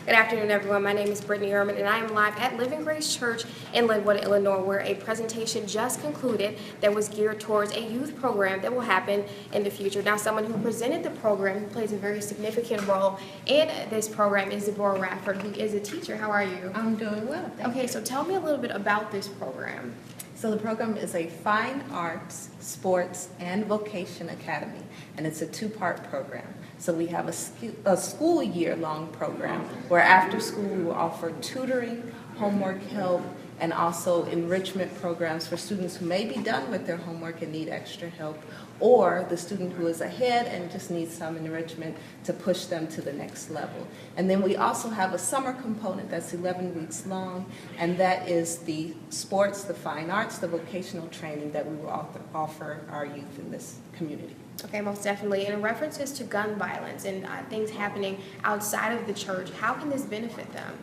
Good afternoon, everyone. My name is Brittany Ehrman, and I am live at Living Grace Church in Linwood, Illinois, where a presentation just concluded that was geared towards a youth program that will happen in the future. Now, someone who presented the program, who plays a very significant role in this program, is Deborah Radford, who is a teacher. How are you? I'm doing well. Okay, so tell me a little bit about this program. So the program is a fine arts, sports, and vocation academy, and it's a two-part program. So we have a school year-long program where after school we will offer tutoring, homework help, and also enrichment programs for students who may be done with their homework and need extra help, or the student who is ahead and just needs some enrichment to push them to the next level. And then we also have a summer component that's 11 weeks long, and that is the sports, the fine arts, the vocational training that we will offer our youth in this community. Okay, most definitely. And in references to gun violence and things happening outside of the church, how can this benefit them?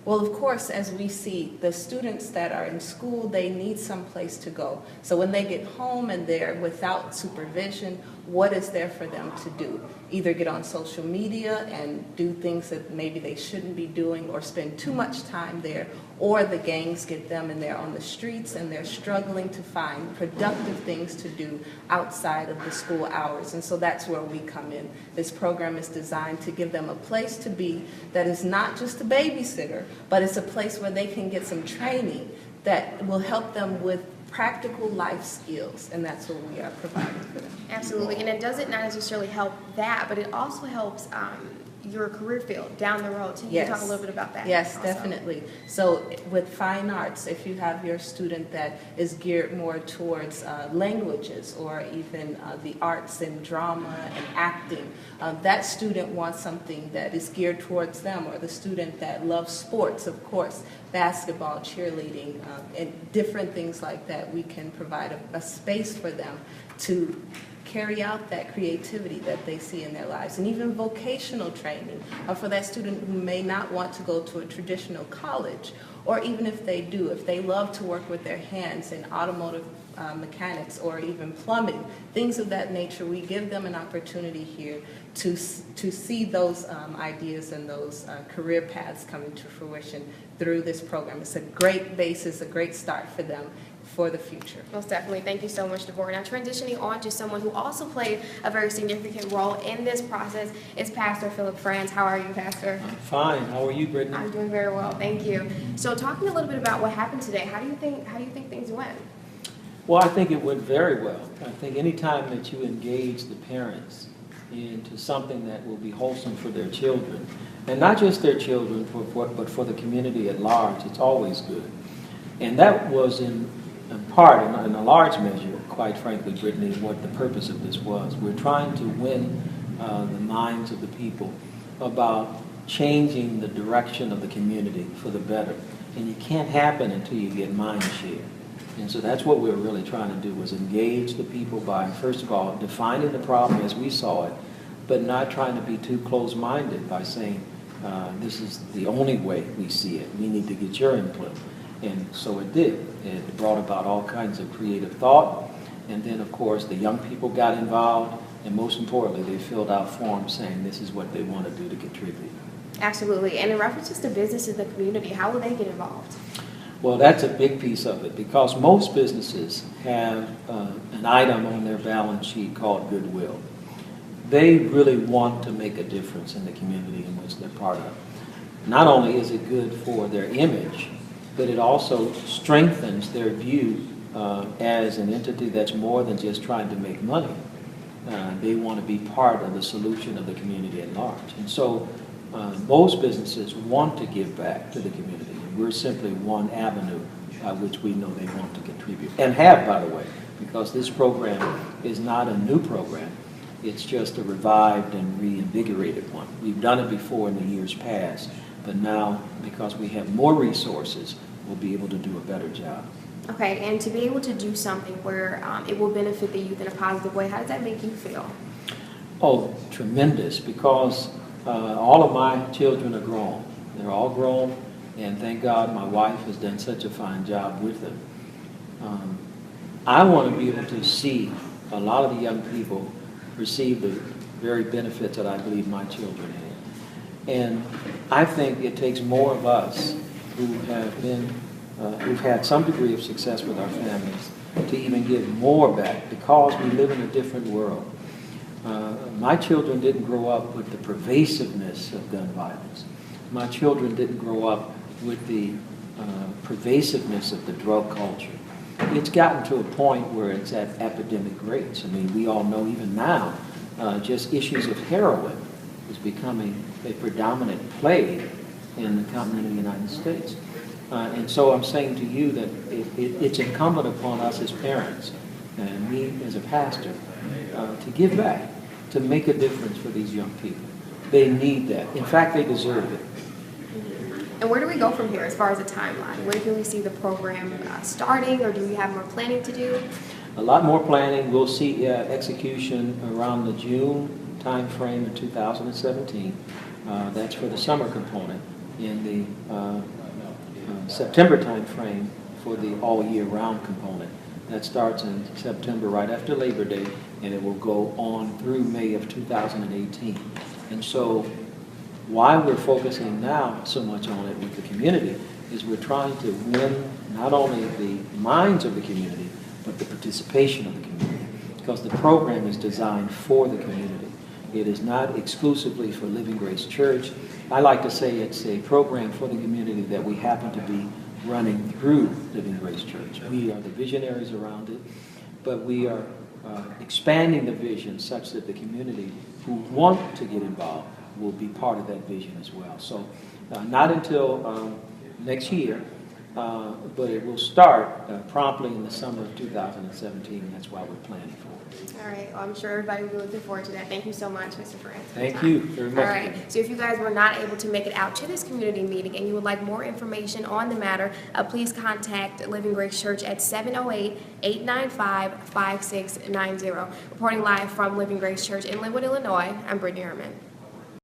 Well, of course, as we see, the students that are in school, they need some place to go. So when they get home and they're without supervision, what is there for them to do? Either get on social media and do things that maybe they shouldn't be doing or spend too much time there, or the gangs get them and they're on the streets and they're struggling to find productive things to do outside of the school hours. And so that's where we come in. This program is designed to give them a place to be that is not just a babysitter, but it's a place where they can get some training that will help them with practical life skills, and that's what we are providing for them. Absolutely, and it doesn't not necessarily help that, but it also helps your career field down the road. So you can talk a little bit about that. Yes, also. definitely. So with fine arts, if you have your student that is geared more towards languages or even the arts and drama and acting, that student wants something that is geared towards them, or the student that loves sports, of course, basketball, cheerleading, and different things like that. We can provide a space for them to carry out that creativity that they see in their lives. And even vocational training for that student who may not want to go to a traditional college, or even if they do, if they love to work with their hands in automotive mechanics or even plumbing, things of that nature, we give them an opportunity here to see those ideas and those career paths coming to fruition through this program. It's a great basis, a great start for them for the future. Most definitely. Thank you so much, Deborah. Now, transitioning on to someone who also played a very significant role in this process is Pastor Philip Franz. How are you, Pastor? I'm fine. How are you, Brittany? I'm doing very well. Thank you. So, talking a little bit about what happened today, how do you think things went? Well, I think it went very well. I think anytime that you engage the parents into something that will be wholesome for their children, and not just their children, but for the community at large, it's always good. And that was in part, in a large measure, quite frankly, Brittany, what the purpose of this was. We're trying to win the minds of the people about changing the direction of the community for the better. And it can't happen until you get mind share. And so that's what we're really trying to do, was engage the people by, first of all, defining the problem as we saw it, but not trying to be too close-minded by saying, this is the only way we see it. We need to get your input. And so it did. It brought about all kinds of creative thought. And then, of course, the young people got involved. And most importantly, they filled out forms saying this is what they want to do to contribute. Absolutely. And in references to businesses in the community, how will they get involved? Well, that's a big piece of it, because most businesses have an item on their balance sheet called goodwill. They really want to make a difference in the community in which they're part of. Not only is it good for their image, but it also strengthens their view as an entity that's more than just trying to make money. They want to be part of the solution of the community at large. And so most businesses want to give back to the community. And we're simply one avenue by which we know they want to contribute. And have, by the way, because this program is not a new program. It's just a revived and reinvigorated one. We've done it before in the years past, but now, because we have more resources, we'll be able to do a better job. Okay, and to be able to do something where it will benefit the youth in a positive way, how does that make you feel? Oh, tremendous, because all of my children are grown. They're all grown, and thank God my wife has done such a fine job with them. I want to be able to see a lot of the young people receive the very benefits that I believe my children have. And I think it takes more of us who have been, who've had some degree of success with our families to even give more back because we live in a different world. My children didn't grow up with the pervasiveness of gun violence. My children didn't grow up with the pervasiveness of the drug culture. It's gotten to a point where it's at epidemic rates. I mean, we all know even now, just issues of heroin is becoming a predominant plague in the continental United States. And so I'm saying to you that it's incumbent upon us as parents and me as a pastor to give back, to make a difference for these young people. They need that. In fact, they deserve it. And where do we go from here as far as a timeline? When can we see the program starting, or do we have more planning to do? A lot more planning. We'll see execution around the June timeframe in 2017. That's for the summer component. In the September timeframe for the all-year-round component. That starts in September, right after Labor Day, and it will go on through May of 2018. And so why we're focusing now so much on it with the community is we're trying to win not only the minds of the community, but the participation of the community, because the program is designed for the community. It is not exclusively for Living Grace Church. I like to say it's a program for the community that we happen to be running through Living Grace Church. We are the visionaries around it, but we are expanding the vision such that the community who want to get involved will be part of that vision as well. So not until next year, but it will start promptly in the summer of 2017. That's why we're planning for it. All right. Well, I'm sure everybody will be looking forward to that. Thank you so much, Mr. France. Thank you very much. All right. So if you guys were not able to make it out to this community meeting and you would like more information on the matter, please contact Living Grace Church at 708-895-5690. Reporting live from Living Grace Church in Linwood, Illinois, I'm Brittany Ehrman.